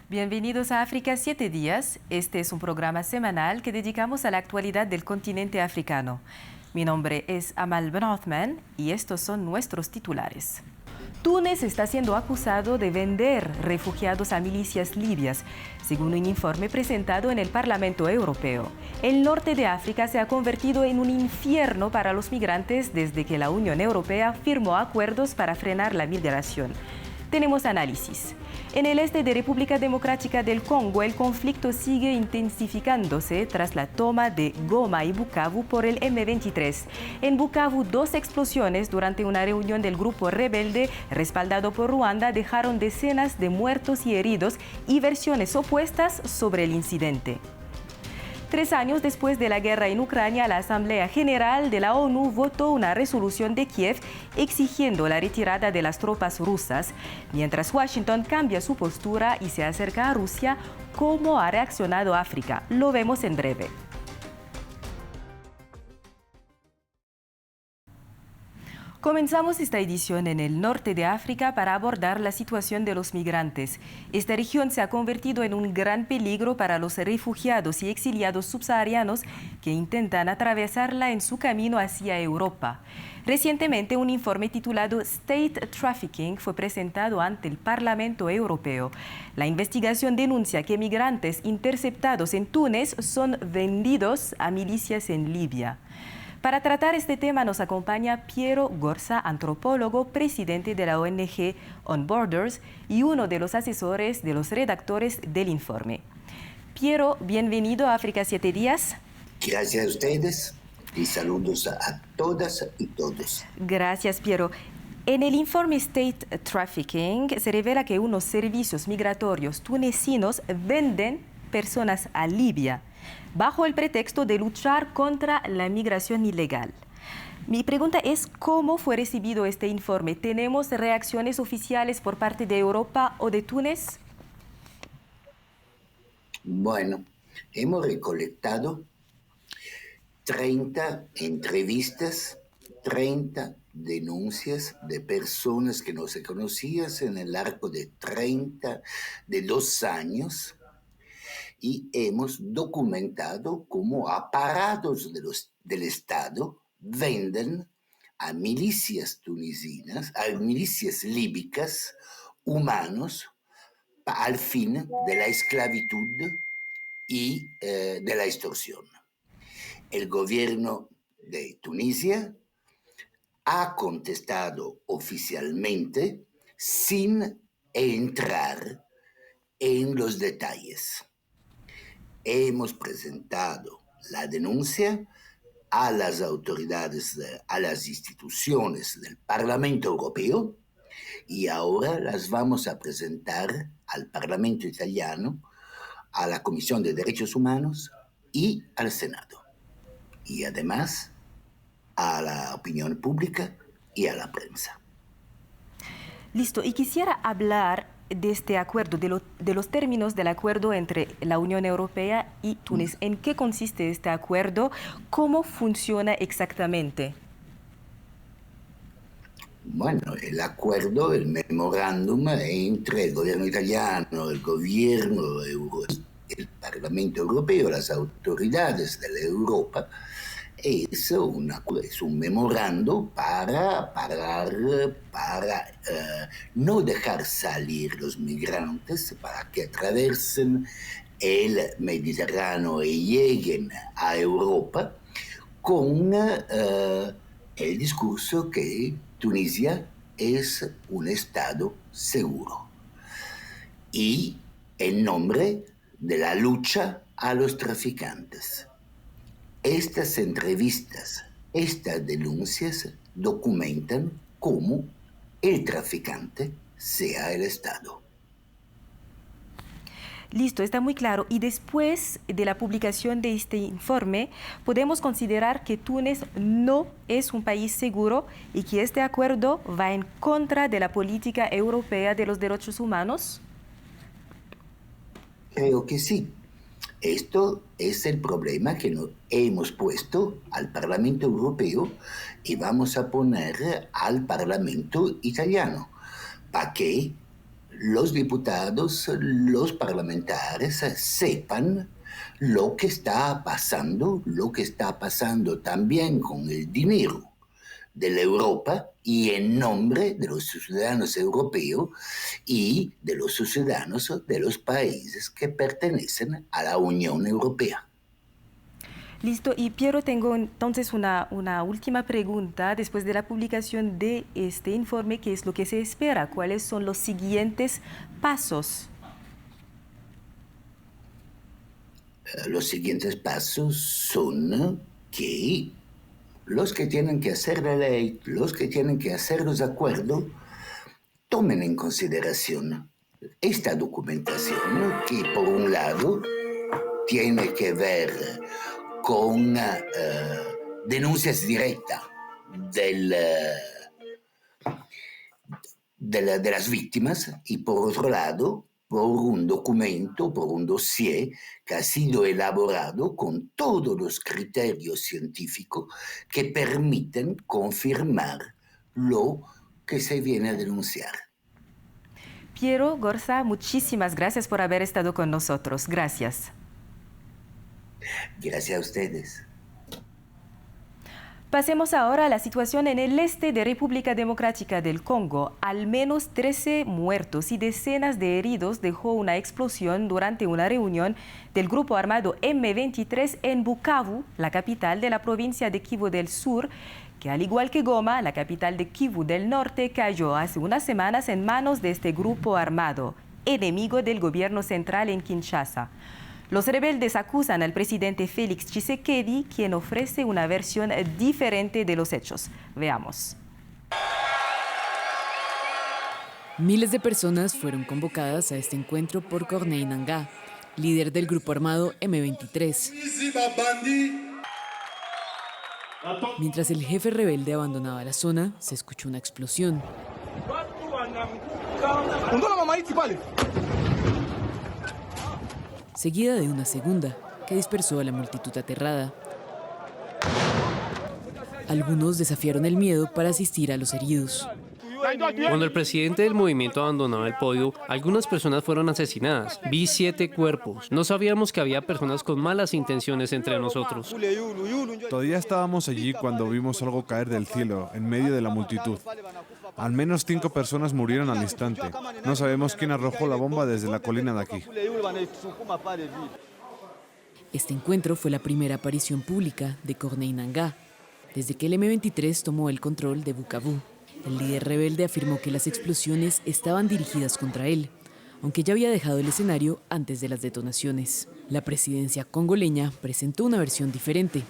Bienvenidos a África 7 días. Este es un programa semanal que dedicamos a la actualidad del continente africano. Mi nombre es Amal Ben Othman y estos son nuestros titulares. Túnez está siendo acusado de vender refugiados a milicias libias, según un informe presentado en el Parlamento Europeo. El norte de África se ha convertido en un infierno para los migrantes desde que la Unión Europea firmó acuerdos para frenar la migración. Tenemos análisis. En el este de República Democrática del Congo, el conflicto sigue intensificándose tras la toma de Goma y Bukavu por el M23. En Bukavu, 2 explosiones durante una reunión del grupo rebelde respaldado por Ruanda dejaron decenas de muertos y heridos y versiones opuestas sobre el incidente. 3 años después de la guerra en Ucrania, la Asamblea General de la ONU votó una resolución de Kiev exigiendo la retirada de las tropas rusas, mientras Washington cambia su postura y se acerca a Rusia. ¿Cómo ha reaccionado África? Lo vemos en breve. Comenzamos esta edición en el norte de África para abordar la situación de los migrantes. Esta región se ha convertido en un gran peligro para los refugiados y exiliados subsaharianos que intentan atravesarla en su camino hacia Europa. Recientemente, un informe titulado State Trafficking fue presentado ante el Parlamento Europeo. La investigación denuncia que migrantes interceptados en Túnez son vendidos a milicias en Libia. Para tratar este tema nos acompaña Piero Gorza, antropólogo, presidente de la ONG On Borders y uno de los asesores de los redactores del informe. Piero, bienvenido a África 7 días. Gracias a ustedes y saludos a todas y todos. Gracias, Piero. En el informe State Trafficking se revela que unos servicios migratorios tunecinos venden personas a Libia bajo el pretexto de luchar contra la migración ilegal. Mi pregunta es, ¿cómo fue recibido este informe? ¿Tenemos reacciones oficiales por parte de Europa o de Túnez? Bueno, hemos recolectado 30 entrevistas, 30 denuncias de personas que no se conocían en el arco de 2 años. Y hemos documentado cómo aparatos del Estado venden a milicias tunisinas, a milicias líbicas, humanos, al fin de la esclavitud y de la extorsión. El gobierno de Tunisia ha contestado oficialmente sin entrar en los detalles. Hemos presentado la denuncia a las autoridades, a las instituciones del Parlamento Europeo y ahora las vamos a presentar al Parlamento italiano, a la Comisión de Derechos Humanos y al Senado. Y además a la opinión pública y a la prensa. Listo, y quisiera hablar de este acuerdo, de los términos del acuerdo entre la Unión Europea y Túnez. ¿En qué consiste este acuerdo? ¿Cómo funciona exactamente? Bueno, el acuerdo, el memorándum entre el gobierno italiano, el gobierno el Parlamento Europeo, las autoridades de la Europa, es un memorando para no dejar salir los migrantes, para que atraviesen el Mediterráneo y lleguen a Europa con el discurso que Tunisia es un Estado seguro y en nombre de la lucha a los traficantes. Estas entrevistas, estas denuncias documentan cómo el traficante sea el Estado. Listo, está muy claro. Y después de la publicación de este informe, podemos considerar que Túnez no es un país seguro y que este acuerdo va en contra de la política europea de los derechos humanos. Creo que sí. Esto es el problema que nos hemos puesto al Parlamento Europeo y vamos a poner al Parlamento italiano para que los diputados, los parlamentares sepan lo que está pasando también con el dinero de la Europa y en nombre de los ciudadanos europeos y de los ciudadanos de los países que pertenecen a la Unión Europea. Listo, y Piero, tengo entonces una última pregunta después de la publicación de este informe. ¿Qué es lo que se espera? ¿Cuáles son los siguientes pasos? Los siguientes pasos son que los que tienen que hacer la ley, los que tienen que hacer los acuerdos, tomen en consideración esta documentación que por un lado tiene que ver con denuncias directas de las víctimas y por otro lado por un documento, por un dossier que ha sido elaborado con todos los criterios científicos que permiten confirmar lo que se viene a denunciar. Piero Gorza, muchísimas gracias por haber estado con nosotros. Gracias. Gracias a ustedes. Pasemos ahora a la situación en el este de República Democrática del Congo. Al menos 13 muertos y decenas de heridos dejó una explosión durante una reunión del grupo armado M23 en Bukavu, la capital de la provincia de Kivu del Sur, que al igual que Goma, la capital de Kivu del Norte, cayó hace unas semanas en manos de este grupo armado, enemigo del gobierno central en Kinshasa. Los rebeldes acusan al presidente Félix Tshisekedi, quien ofrece una versión diferente de los hechos. Veamos. Miles de personas fueron convocadas a este encuentro por Corneille Nangaa, líder del grupo armado M23. Mientras el jefe rebelde abandonaba la zona, se escuchó una explosión. Seguida de una segunda, que dispersó a la multitud aterrada. Algunos desafiaron el miedo para asistir a los heridos. Cuando el presidente del movimiento abandonaba el podio, algunas personas fueron asesinadas. Vi 7 cuerpos. No sabíamos que había personas con malas intenciones entre nosotros. Todavía estábamos allí cuando vimos algo caer del cielo, en medio de la multitud. Al menos 5 personas murieron al instante. No sabemos quién arrojó la bomba desde la colina de aquí. Este encuentro fue la primera aparición pública de Corneille Nangaa, desde que el M23 tomó el control de Bukavu. El líder rebelde afirmó que las explosiones estaban dirigidas contra él, aunque ya había dejado el escenario antes de las detonaciones. La presidencia congoleña presentó una versión diferente,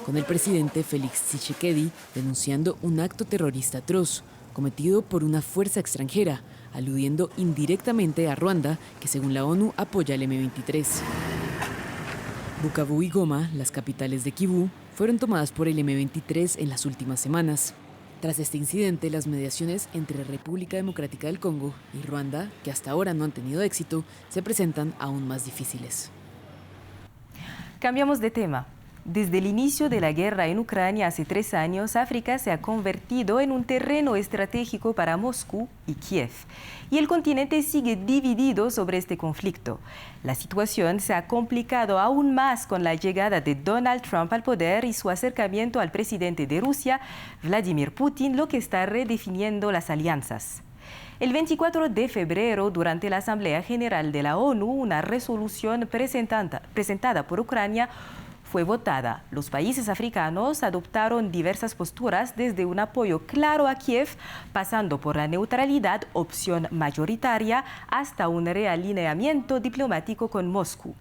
con el presidente Félix Tshisekedi denunciando un acto terrorista atroz cometido por una fuerza extranjera, aludiendo indirectamente a Ruanda, que según la ONU apoya al M23. Bukavu y Goma, las capitales de Kivu, fueron tomadas por el M23 en las últimas semanas. Tras este incidente, las mediaciones entre República Democrática del Congo y Ruanda, que hasta ahora no han tenido éxito, se presentan aún más difíciles. Cambiamos de tema. Desde el inicio de la guerra en Ucrania hace 3 años, África se ha convertido en un terreno estratégico para Moscú y Kiev. Y el continente sigue dividido sobre este conflicto. La situación se ha complicado aún más con la llegada de Donald Trump al poder y su acercamiento al presidente de Rusia, Vladimir Putin, lo que está redefiniendo las alianzas. El 24 de febrero, durante la Asamblea General de la ONU, una resolución presentada por Ucrania fue votada. Los países africanos adoptaron diversas posturas, desde un apoyo claro a Kiev, pasando por la neutralidad, opción mayoritaria, hasta un realineamiento diplomático con Moscú.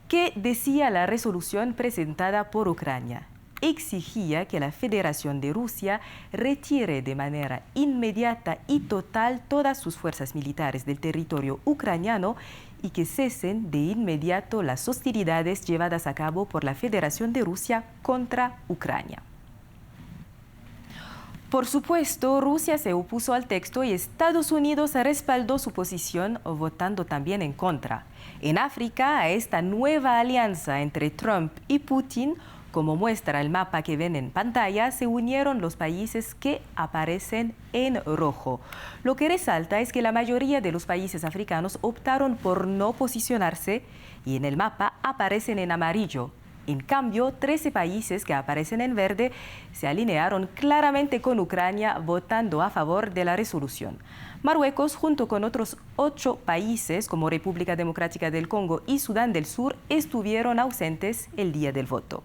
¿Qué decía la resolución presentada por Ucrania? Exigía que la Federación de Rusia retire de manera inmediata y total todas sus fuerzas militares del territorio ucraniano y que cesen de inmediato las hostilidades llevadas a cabo por la Federación de Rusia contra Ucrania. Por supuesto, Rusia se opuso al texto y Estados Unidos respaldó su posición, votando también en contra. En África, a esta nueva alianza entre Trump y Putin, Como muestra el mapa que ven en pantalla, se unieron los países que aparecen en rojo. Lo que resalta es que la mayoría de los países africanos optaron por no posicionarse y en el mapa aparecen en amarillo. En cambio, 13 países que aparecen en verde se alinearon claramente con Ucrania votando a favor de la resolución. Marruecos, junto con otros 8 países como República Democrática del Congo y Sudán del Sur, estuvieron ausentes el día del voto.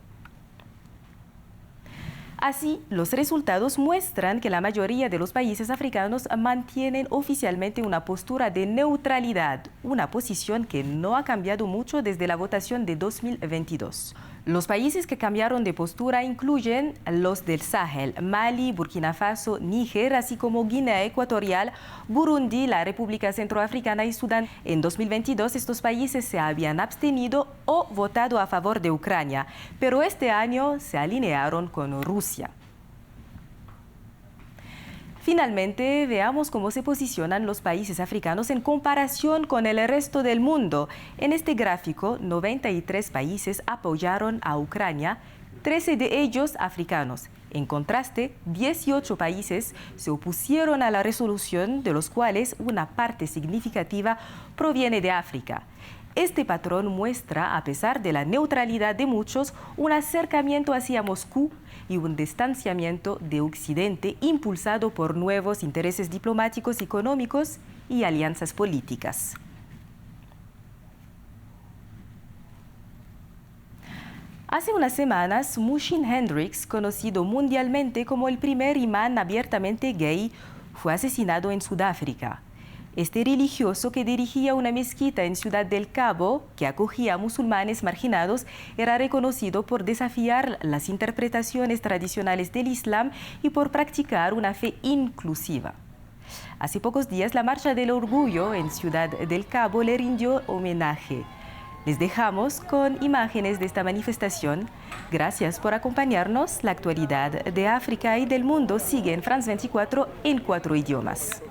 Así, los resultados muestran que la mayoría de los países africanos mantienen oficialmente una postura de neutralidad, una posición que no ha cambiado mucho desde la votación de 2022. Los países que cambiaron de postura incluyen los del Sahel, Mali, Burkina Faso, Níger, así como Guinea Ecuatorial, Burundi, la República Centroafricana y Sudán. En 2022 estos países se habían abstenido o votado a favor de Ucrania, pero este año se alinearon con Rusia. Finalmente, veamos cómo se posicionan los países africanos en comparación con el resto del mundo. En este gráfico, 93 países apoyaron a Ucrania, 13 de ellos africanos. En contraste, 18 países se opusieron a la resolución, de los cuales una parte significativa proviene de África. Este patrón muestra, a pesar de la neutralidad de muchos, un acercamiento hacia Moscú y un distanciamiento de Occidente impulsado por nuevos intereses diplomáticos, económicos y alianzas políticas. Hace unas semanas, Mushin Hendricks, conocido mundialmente como el primer imán abiertamente gay, fue asesinado en Sudáfrica. Este religioso, que dirigía una mezquita en Ciudad del Cabo, que acogía a musulmanes marginados, era reconocido por desafiar las interpretaciones tradicionales del Islam y por practicar una fe inclusiva. Hace pocos días, la Marcha del Orgullo en Ciudad del Cabo le rindió homenaje. Les dejamos con imágenes de esta manifestación. Gracias por acompañarnos. La actualidad de África y del mundo sigue en France 24 en 4 idiomas.